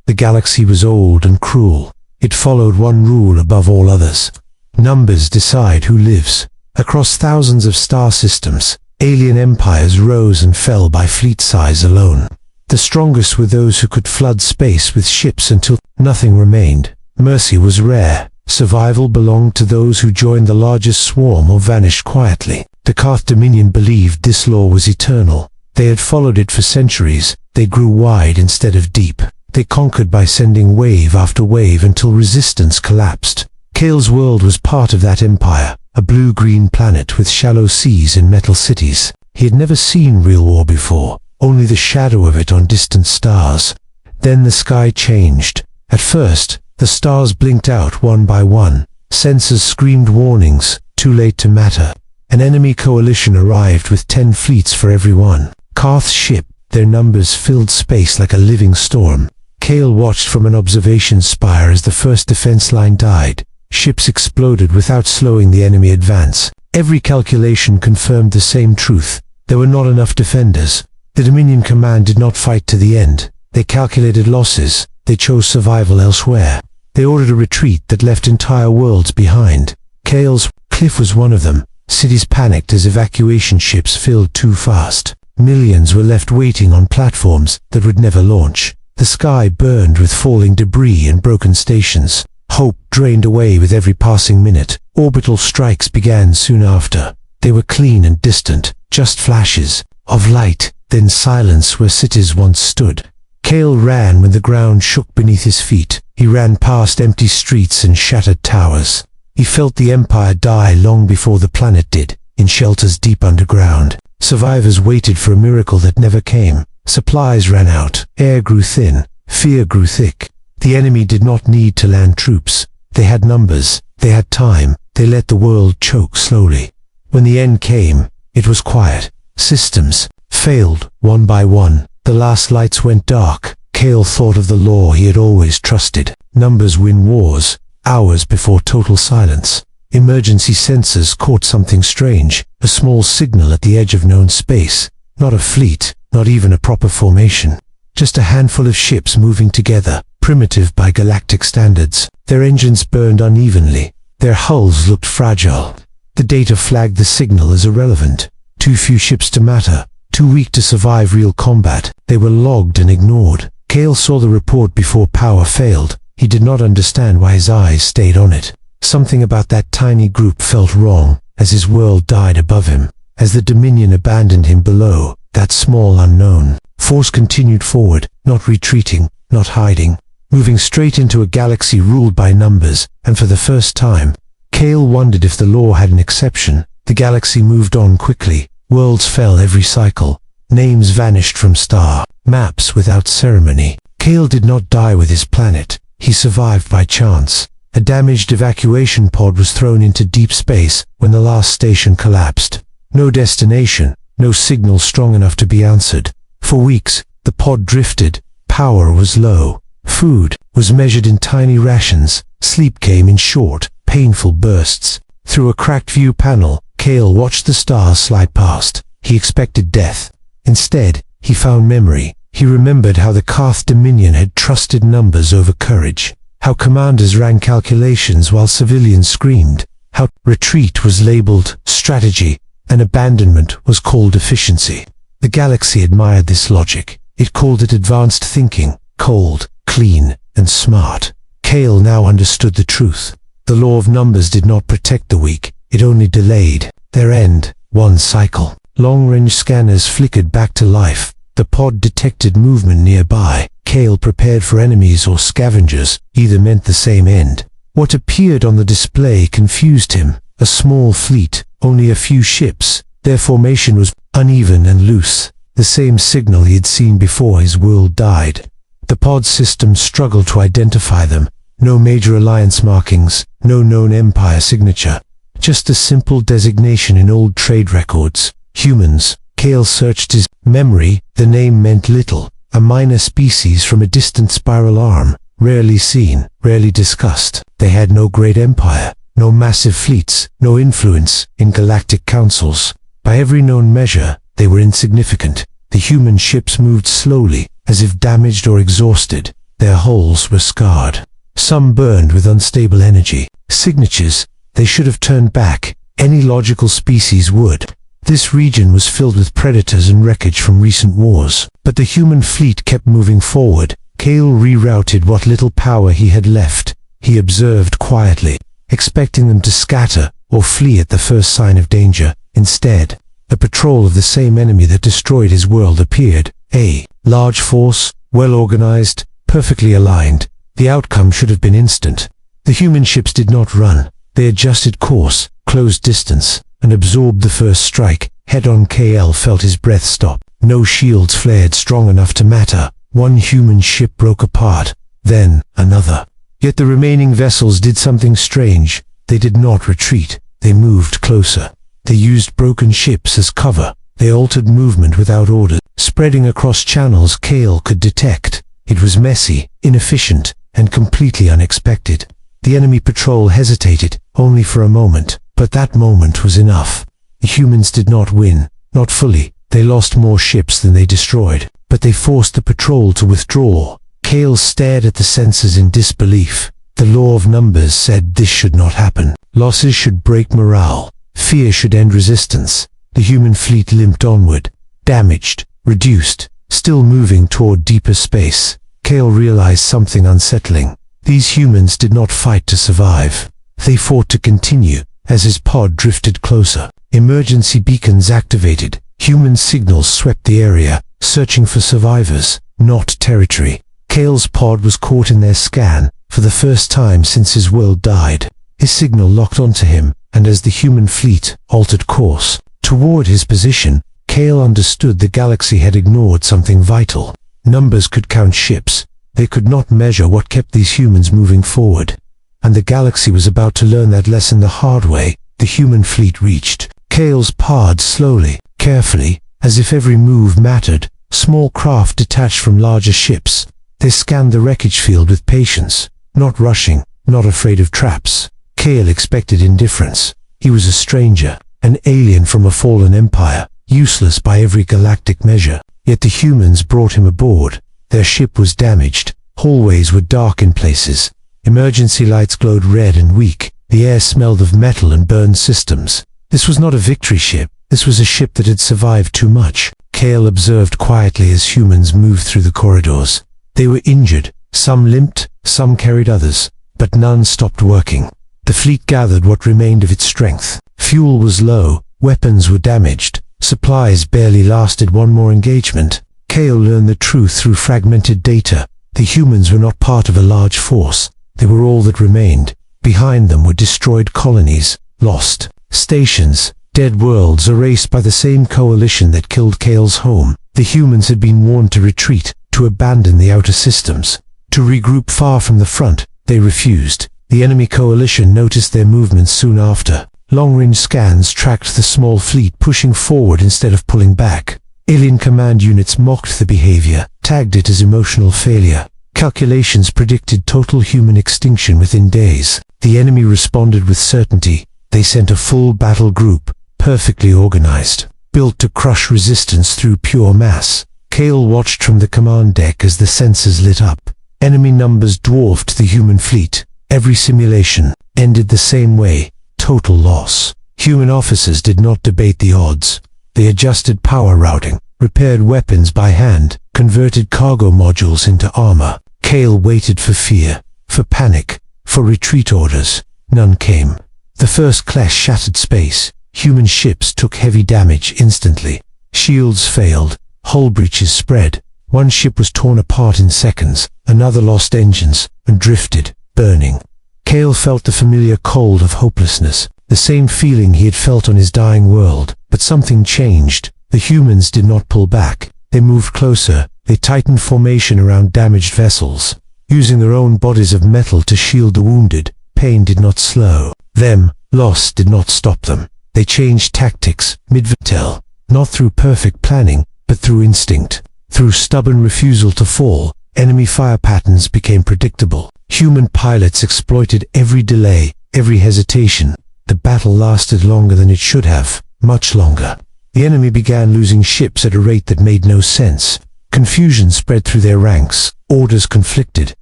The galaxy was old and cruel. It followed one rule above all others. Numbers decide who lives. Across thousands of star systems, alien empires rose and fell by fleet size alone. The strongest were those who could flood space with ships until nothing remained. Mercy was rare. Survival belonged to those who joined the largest swarm or vanished quietly. The Karth Dominion believed this law was eternal. They had followed it for centuries. They grew wide instead of deep. They conquered by sending wave after wave until resistance collapsed. Kale's world was part of that empire, a blue-green planet with shallow seas and metal cities. He had never seen real war before, only the shadow of it on distant stars. Then the sky changed. At first, the stars blinked out one by one. Sensors screamed warnings, too late to matter. An enemy coalition arrived with 10 fleets for every one. Karth's ship, their numbers filled space like a living storm. Kale watched from an observation spire as the first defense line died. Ships exploded without slowing the enemy advance. Every calculation confirmed the same truth. There were not enough defenders. The Dominion command did not fight to the end. They calculated losses. They chose survival elsewhere. They ordered a retreat that left entire worlds behind. Kale's cliff was one of them. Cities panicked as evacuation ships filled too fast. Millions were left waiting on platforms that would never launch. The sky burned with falling debris and broken stations. Hope drained away with every passing minute. Orbital strikes began soon after. They were clean and distant, just flashes of light, then silence where cities once stood. Kale ran when the ground shook beneath his feet. He ran past empty streets and shattered towers. He felt the Empire die long before the planet did, in shelters deep underground. Survivors waited for a miracle that never came. Supplies ran out, air grew thin, fear grew thick. The enemy did not need to land troops. They had numbers, they had time, they let the world choke slowly. When the end came, it was quiet. Systems failed, one by one. The last lights went dark. Kale thought of the law he had always trusted. Numbers win wars, hours before total silence. Emergency sensors caught something strange, a small signal at the edge of known space. Not a fleet, not even a proper formation. Just a handful of ships moving together, primitive by galactic standards. Their engines burned unevenly. Their hulls looked fragile. The data flagged the signal as irrelevant. Too few ships to matter, too weak to survive real combat. They were logged and ignored. Kale saw the report before power failed. He did not understand why his eyes stayed on it. Something about that tiny group felt wrong, as his world died above him, as the Dominion abandoned him below, that small unknown. Force continued forward, not retreating, not hiding, moving straight into a galaxy ruled by numbers, and for the first time, Kale wondered if the law had an exception. The galaxy moved on quickly. Worlds fell every cycle. Names vanished from star maps without ceremony. Kale did not die with his planet. He survived by chance. A damaged evacuation pod was thrown into deep space when the last station collapsed. No destination, no signal strong enough to be answered. For weeks, the pod drifted. Power was low. Food was measured in tiny rations. Sleep came in short, painful bursts. Through a cracked view panel, Kale watched the stars slide past. He expected death. Instead, he found memory. He remembered how the Karth Dominion had trusted numbers over courage, how commanders ran calculations while civilians screamed, how retreat was labeled strategy and abandonment was called efficiency. The galaxy admired this logic. It called it advanced thinking, cold, clean, and smart. Kale now understood the truth. The law of numbers did not protect the weak, it only delayed their end, one cycle. Long-range scanners flickered back to life. The pod detected movement nearby. Kale prepared for enemies or scavengers. Either meant the same end. What appeared on the display confused him. A small fleet, only a few ships. Their formation was uneven and loose. The same signal he had seen before his world died. The pod system struggled to identify them. No major alliance markings, no known empire signature. Just a simple designation in old trade records. Humans. Kale searched his memory. The name meant little. A minor species from a distant spiral arm. Rarely seen, rarely discussed. They had no great empire, no massive fleets, no influence in galactic councils. By every known measure, they were insignificant. The human ships moved slowly, as if damaged or exhausted. Their hulls were scarred. Some burned with unstable energy. Signatures. They should have turned back. Any logical species would. This region was filled with predators and wreckage from recent wars. But the human fleet kept moving forward. Kale rerouted what little power he had left. He observed quietly, expecting them to scatter or flee at the first sign of danger. Instead, a patrol of the same enemy that destroyed his world appeared. A large force, well organized, perfectly aligned. The outcome should have been instant. The human ships did not run. They adjusted course, closed distance, and absorbed the first strike. Head-on. KL felt his breath stop. No shields flared strong enough to matter. One human ship broke apart, then another. Yet the remaining vessels did something strange. They did not retreat. They moved closer. They used broken ships as cover. They altered movement without order, spreading across channels Kale could detect. It was messy, inefficient, and completely unexpected. The enemy patrol hesitated, only for a moment, but that moment was enough. The humans did not win, not fully. They lost more ships than they destroyed, but they forced the patrol to withdraw. Kale stared at the sensors in disbelief. The law of numbers said this should not happen. Losses should break morale. Fear should end resistance. The human fleet limped onward, damaged, reduced, still moving toward deeper space. Kale realized something unsettling. These humans did not fight to survive. They fought to continue. As his pod drifted closer, emergency beacons activated. Human signals swept the area, searching for survivors, not territory. Kale's pod was caught in their scan, for the first time since his world died. His signal locked onto him, and as the human fleet altered course toward his position, Kale understood the galaxy had ignored something vital. Numbers could count ships. They could not measure what kept these humans moving forward. And the galaxy was about to learn that lesson the hard way. The human fleet reached Kale's pod slowly, carefully, as if every move mattered. Small craft detached from larger ships. They scanned the wreckage field with patience, not rushing, not afraid of traps. Kale expected indifference. He was a stranger, an alien from a fallen empire, useless by every galactic measure. Yet the humans brought him aboard. Their ship was damaged. Hallways were dark in places. Emergency lights glowed red and weak. The air smelled of metal and burned systems. This was not a victory ship. This was a ship that had survived too much. Kale observed quietly as humans moved through the corridors. They were injured. Some limped, some carried others, but none stopped working. The fleet gathered what remained of its strength. Fuel was low, weapons were damaged, supplies barely lasted one more engagement. Kale learned the truth through fragmented data. The humans were not part of a large force. They were all that remained. Behind them were destroyed colonies, lost stations, dead worlds erased by the same coalition that killed Kale's home. The humans had been warned to retreat, to abandon the outer systems, to regroup far from the front. They refused. The enemy coalition noticed their movements soon after. Long-range scans tracked the small fleet pushing forward instead of pulling back. Alien command units mocked the behavior, tagged it as emotional failure. Calculations predicted total human extinction within days. The enemy responded with certainty. They sent a full battle group, perfectly organized, built to crush resistance through pure mass. Kale watched from the command deck as the sensors lit up. Enemy numbers dwarfed the human fleet. Every simulation ended the same way, total loss. Human officers did not debate the odds. They adjusted power routing, repaired weapons by hand, converted cargo modules into armor. Kale waited for fear, for panic, for retreat orders. None came. The first clash shattered space. Human ships took heavy damage instantly. Shields failed. Hull breaches spread. One ship was torn apart in seconds. Another lost engines and drifted, burning. Kale felt the familiar cold of hopelessness, the same feeling he had felt on his dying world. But something changed. The humans did not pull back. They moved closer. They tightened formation around damaged vessels, using their own bodies of metal to shield the wounded. Pain did not slow them. Loss did not stop them. They changed tactics mid-battle, not through perfect planning, but through instinct. Through stubborn refusal to fall, enemy fire patterns became predictable. Human pilots exploited every delay, every hesitation. The battle lasted longer than it should have, much longer. The enemy began losing ships at a rate that made no sense. Confusion spread through their ranks. Orders conflicted,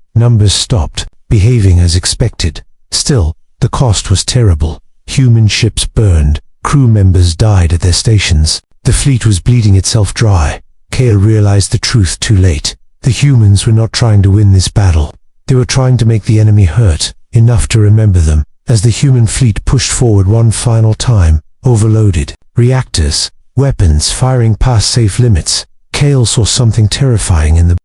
numbers stopped, behaving as expected. Still, the cost was terrible. Human ships burned, crew members died at their stations. The fleet was bleeding itself dry. Kale realized the truth too late. The humans were not trying to win this battle. They were trying to make the enemy hurt, enough to remember them. As the human fleet pushed forward one final time, overloaded, reactors, weapons firing past safe limits, Kale saw something terrifying in the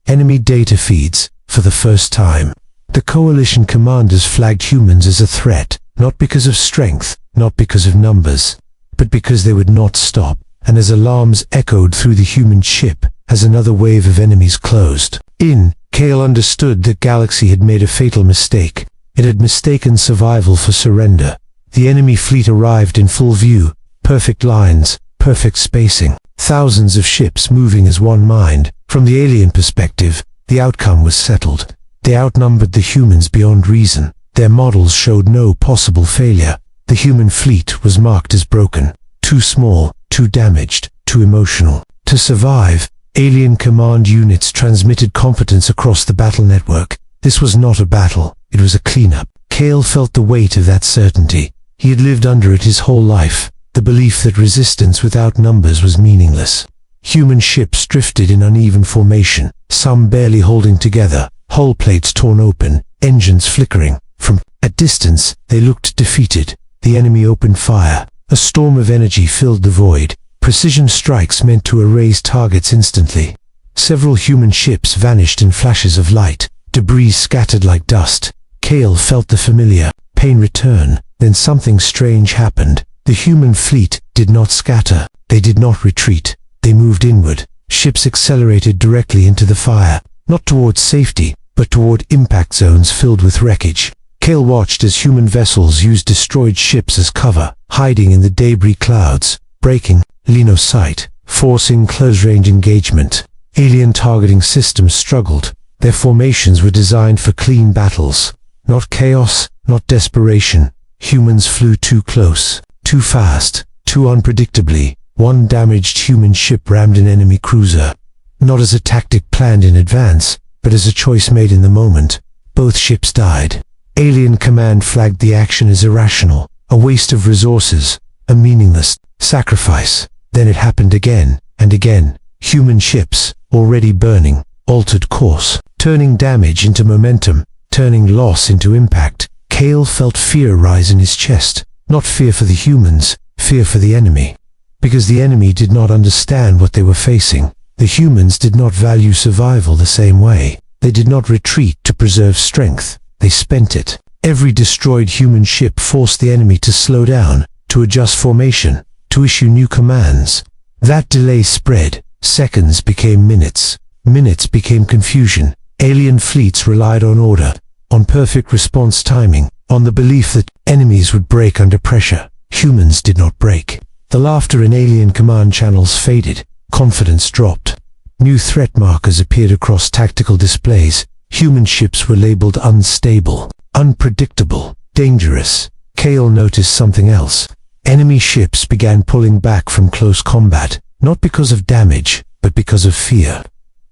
enemy data feeds. For the first time, the coalition commanders flagged humans as a threat, not because of strength, not because of numbers, but because they would not stop. And as alarms echoed through the human ship, as another wave of enemies closed in, Kale understood that Galaxy had made a fatal mistake. It had mistaken survival for surrender. The enemy fleet arrived in full view, perfect lines, perfect spacing, thousands of ships moving as one mind. From the alien perspective, the outcome was settled. They outnumbered the humans beyond reason. Their models showed no possible failure. The human fleet was marked as broken, too small, too damaged, too emotional to survive. Alien command units transmitted competence across the battle network. This was not a battle, it was a cleanup. Kale felt the weight of that certainty. He had lived under it his whole life, the belief that resistance without numbers was meaningless. Human ships drifted in uneven formation, some barely holding together, hull plates torn open, engines flickering. From a distance, they looked defeated. The enemy opened fire. A storm of energy filled the void. Precision strikes meant to erase targets instantly. Several human ships vanished in flashes of light, debris scattered like dust. Kale felt the familiar pain return. Then something strange happened. The human fleet did not scatter. They did not retreat. They moved inward. Ships accelerated directly into the fire, not towards safety, but toward impact zones filled with wreckage. Kale watched as human vessels used destroyed ships as cover, hiding in the debris clouds, breaking line of sight, forcing close-range engagement. Alien targeting systems struggled. Their formations were designed for clean battles. Not chaos, not desperation. Humans flew too close, too fast, too unpredictably. One damaged human ship rammed an enemy cruiser. Not as a tactic planned in advance, but as a choice made in the moment. Both ships died. Alien command flagged the action as irrational, a waste of resources, a meaningless sacrifice. Then it happened again and again. Human ships, already burning, altered course, turning damage into momentum, turning loss into impact. Kale felt fear rise in his chest, not fear for the humans, fear for the enemy. Because the enemy did not understand what they were facing. The humans did not value survival the same way. They did not retreat to preserve strength. They spent it. Every destroyed human ship forced the enemy to slow down, to adjust formation, to issue new commands. That delay spread. Seconds became minutes. Minutes became confusion. Alien fleets relied on order, on perfect response timing, on the belief that enemies would break under pressure. Humans did not break. The laughter in alien command channels faded. Confidence dropped. New threat markers appeared across tactical displays. Human ships were labeled unstable, unpredictable, dangerous. Kale noticed something else. Enemy ships began pulling back from close combat, not because of damage, but because of fear.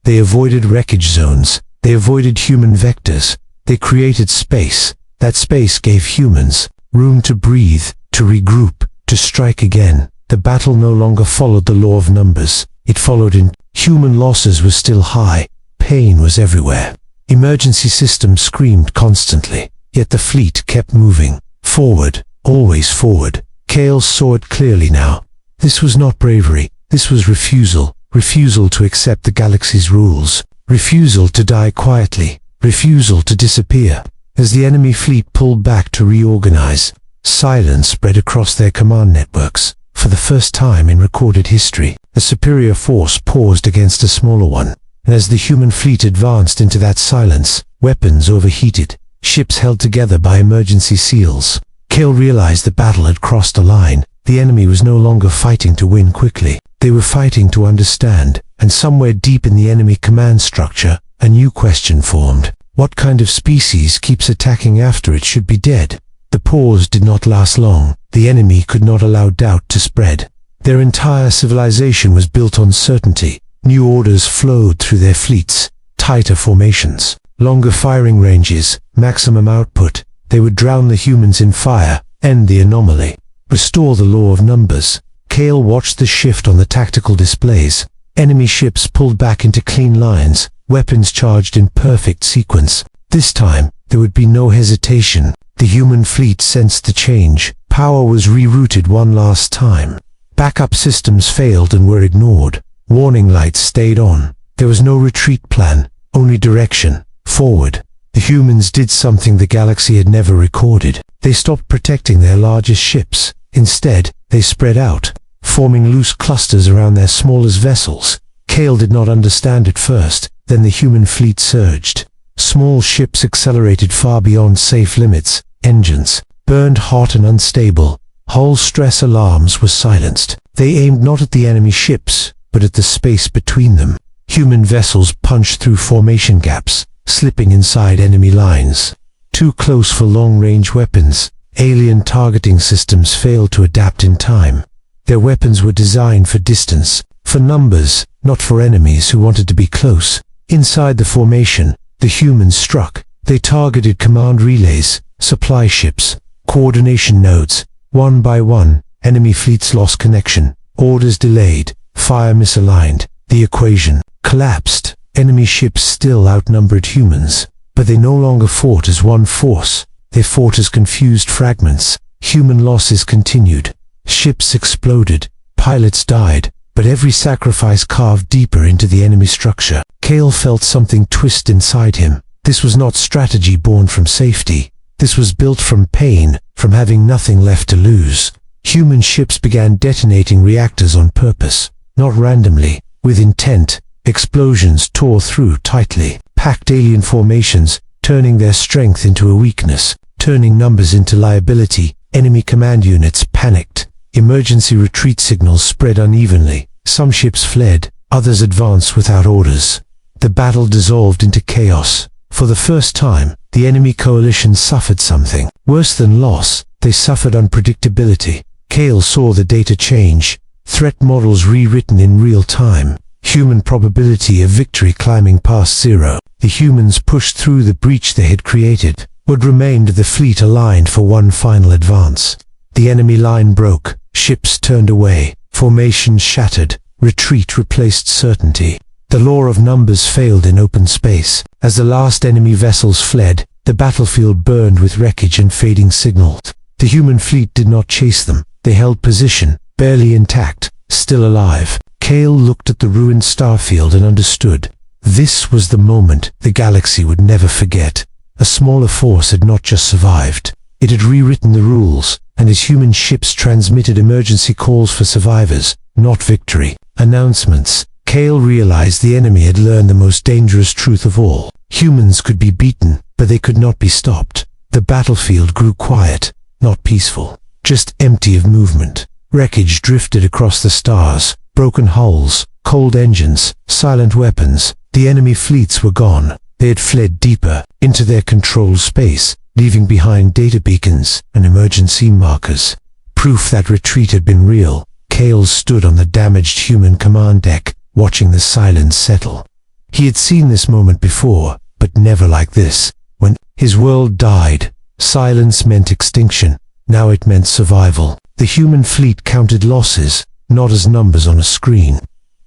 They avoided wreckage zones. They avoided human vectors. They created space. That space gave humans room to breathe, to regroup, to strike again. The battle no longer followed the law of numbers. It followed in. Human losses were still high. Pain was everywhere. Emergency systems screamed constantly. Yet the fleet kept moving. Forward, always forward. Kale saw it clearly now. This was not bravery. This was refusal. Refusal to accept the galaxy's rules. Refusal to die quietly. Refusal to disappear. As the enemy fleet pulled back to reorganize, silence spread across their command networks. For the first time in recorded history, a superior force paused against a smaller one. And as the human fleet advanced into that silence, weapons overheated, ships held together by emergency seals. Kale realized the battle had crossed a line. The enemy was no longer fighting to win quickly. They were fighting to understand, and somewhere deep in the enemy command structure, a new question formed. What kind of species keeps attacking after it should be dead? The pause did not last long. The enemy could not allow doubt to spread. Their entire civilization was built on certainty. New orders flowed through their fleets. tighter formations, longer firing ranges, maximum output. They would drown the humans in fire, end the anomaly, restore the law of numbers. Kale watched the shift on the tactical displays. Enemy ships pulled back into clean lines, weapons charged in perfect sequence. This time, there would be no hesitation. The human fleet sensed the change. Power was rerouted one last time. Backup systems failed and were ignored. Warning lights stayed on. There was no retreat plan, only direction, forward. The humans did something the galaxy had never recorded. They stopped protecting their largest ships. Instead, they spread out, forming loose clusters around their smallest vessels. Kale did not understand at first, then the human fleet surged. Small ships accelerated far beyond safe limits. Engines burned hot and unstable. Hull stress alarms were silenced. They aimed not at the enemy ships, but at the space between them. Human vessels punched through formation gaps, slipping inside enemy lines. Too close for long-range weapons, alien targeting systems failed to adapt in time. Their weapons were designed for distance, for numbers, not for enemies who wanted to be close. Inside the formation, the humans struck. They targeted command relays, supply ships, coordination nodes. One by one, enemy fleets lost connection, orders delayed, fire misaligned. The equation collapsed. Enemy ships still outnumbered humans, but they no longer fought as one force. They fought as confused fragments. Human losses continued. Ships exploded. Pilots died, but every sacrifice carved deeper into the enemy structure. Kale felt something twist inside him. This was not strategy born from safety. This was built from pain, from having nothing left to lose. Human ships began detonating reactors on purpose, not randomly, with intent. Explosions tore through tightly, packed alien formations, turning their strength into a weakness, turning numbers into liability. Enemy command units panicked. Emergency retreat signals spread unevenly. Some ships fled, others advanced without orders. The battle dissolved into chaos. For the first time, the enemy coalition suffered something. Worse than loss, they suffered unpredictability. Kale saw the data change, threat models rewritten in real time. Human probability of victory climbing past zero. The humans pushed through the breach they had created. What remained of the fleet aligned for one final advance. The enemy line broke, ships turned away, formations shattered, retreat replaced certainty. The law of numbers failed in open space. As the last enemy vessels fled, the battlefield burned with wreckage and fading signals. The human fleet did not chase them. They held position, barely intact, still alive. Kale looked at the ruined starfield and understood. This was the moment the galaxy would never forget. A smaller force had not just survived. It had rewritten the rules, and as human ships transmitted emergency calls for survivors, not victory, announcements, Kale realized the enemy had learned the most dangerous truth of all. Humans could be beaten, but they could not be stopped. The battlefield grew quiet, not peaceful, just empty of movement. Wreckage drifted across the stars, broken hulls, cold engines, silent weapons. The enemy fleets were gone. They had fled deeper, into their control space, leaving behind data beacons and emergency markers. Proof that retreat had been real. Kale stood on the damaged human command deck, watching the silence settle. He had seen this moment before, but never like this. When his world died, silence meant extinction. Now it meant survival. The human fleet counted losses, not as numbers on a screen,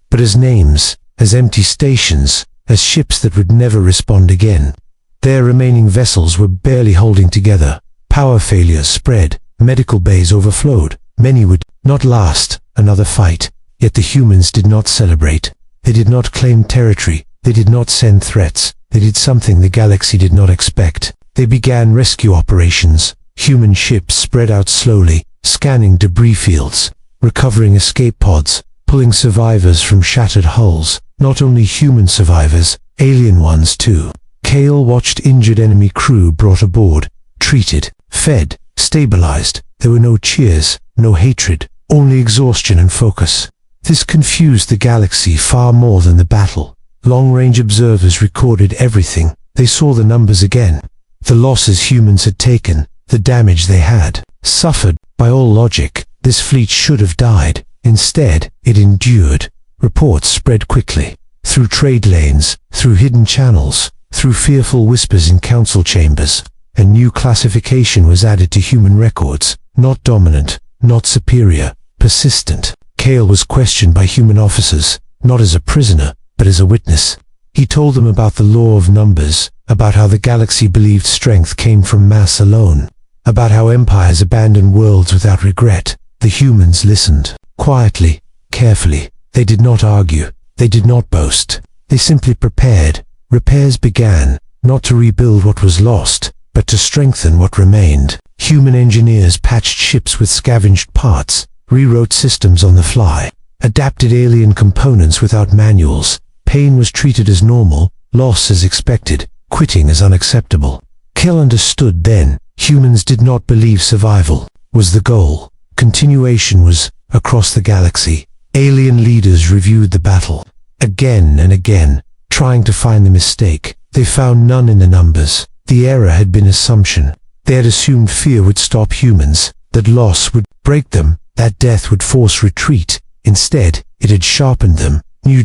but as names, as empty stations, as ships that would never respond again. Their remaining vessels were barely holding together. Power failures spread, medical bays overflowed. Many would not last another fight. Yet the humans did not celebrate. They did not claim territory. They did not send threats. They did something the galaxy did not expect. They began rescue operations. Human ships spread out slowly, scanning debris fields, recovering escape pods, pulling survivors from shattered hulls. Not only human survivors, alien ones too. Kale watched injured enemy crew brought aboard, treated, fed, stabilized. There were no cheers, no hatred, only exhaustion and focus. This confused the galaxy far more than the battle. Long-range observers recorded everything. They saw the numbers again. The losses humans had taken, the damage they had suffered. By all logic, this fleet should have died. Instead, it endured. Reports spread quickly. through trade lanes, through hidden channels, through fearful whispers in council chambers. A new classification was added to human records, not dominant, not superior, persistent. Kale was questioned by human officers, not as a prisoner, but as a witness. He told them about the law of numbers, about how the galaxy believed strength came from mass alone, about how empires abandoned worlds without regret. The humans listened, quietly, carefully. They did not argue, they did not boast. They simply prepared. Repairs began, not to rebuild what was lost, but to strengthen what remained. Human engineers patched ships with scavenged parts, rewrote systems on the fly, adapted alien components without manuals. Pain was treated as normal, loss as expected, quitting as unacceptable. Kel understood then, humans did not believe survival was the goal. Continuation was, across the galaxy. Alien leaders reviewed the battle, again and again, trying to find the mistake. They found none in the numbers. The error had been assumption. They had assumed fear would stop humans, that loss would break them, that death would force retreat. Instead, it had sharpened them. New